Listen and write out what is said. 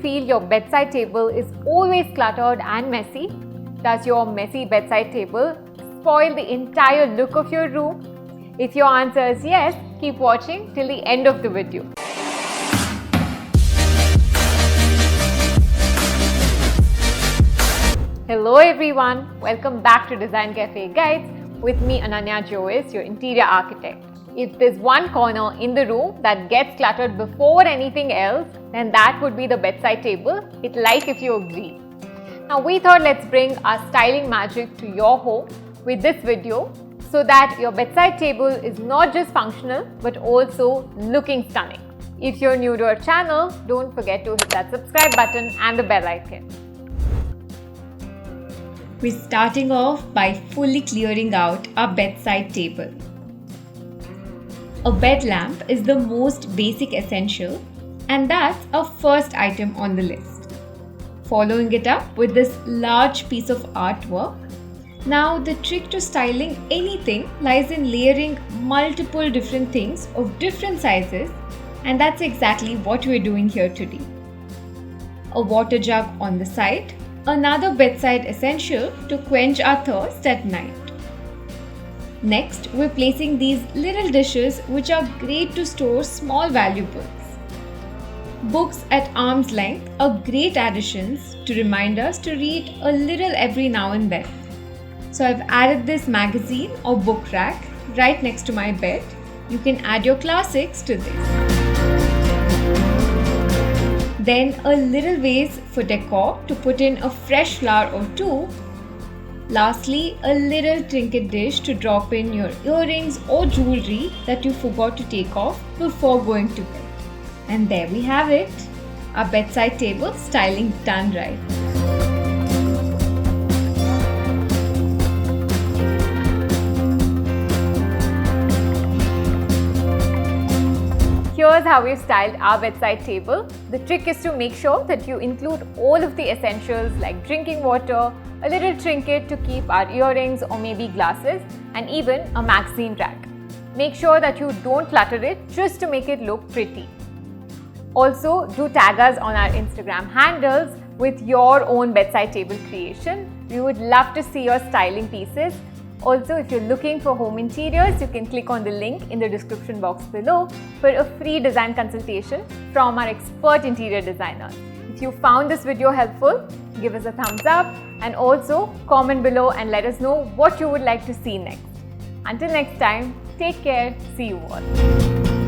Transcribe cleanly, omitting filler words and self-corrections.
feel your bedside table is always cluttered and messy? Does your messy bedside table spoil the entire look of your room? If your answer is yes, keep watching till the end of the video. Hello everyone, welcome back to DesignCafe Guides with me Ananya Jois, your interior architect. If there's one corner in the room that gets cluttered before anything else, then that would be the bedside table. It's like if you agree. Now we thought let's bring our styling magic to your home with this video so that your bedside table is not just functional but also looking stunning. If you're new to our channel, don't forget to hit that subscribe button and the bell icon. We're starting off by fully clearing out our bedside table. A bed lamp is the most basic essential, and that's our first item on the list. Following it up with this large piece of artwork. Now the trick to styling anything lies in layering multiple different things of different sizes, and that's exactly what we're doing here today. A water jug on the side, another bedside essential to quench our thirst at night. Next, we're placing these little dishes which are great to store small valuables. Books at arm's length are great additions to remind us to read a little every now and then. So I've added this magazine or book rack right next to my bed. You can add your classics to this. Then a little vase for decor to put in a fresh flower or two. Lastly, a little trinket dish to drop in your earrings or jewelry that you forgot to take off before going to bed. And there we have it, our bedside table styling done right. Here's how we've styled our bedside table. The trick is to make sure that you include all of the essentials like drinking water, a little trinket to keep our earrings or maybe glasses, and even a magazine rack. Make sure that you don't clutter it just to make it look pretty. Also, do tag us on our Instagram handles with your own bedside table creation. We would love to see your styling pieces. Also, if you're looking for home interiors, you can click on the link in the description box below for a free design consultation from our expert interior designers. If you found this video helpful, give us a thumbs up and also comment below and let us know what you would like to see next. Until next time, take care. See you all.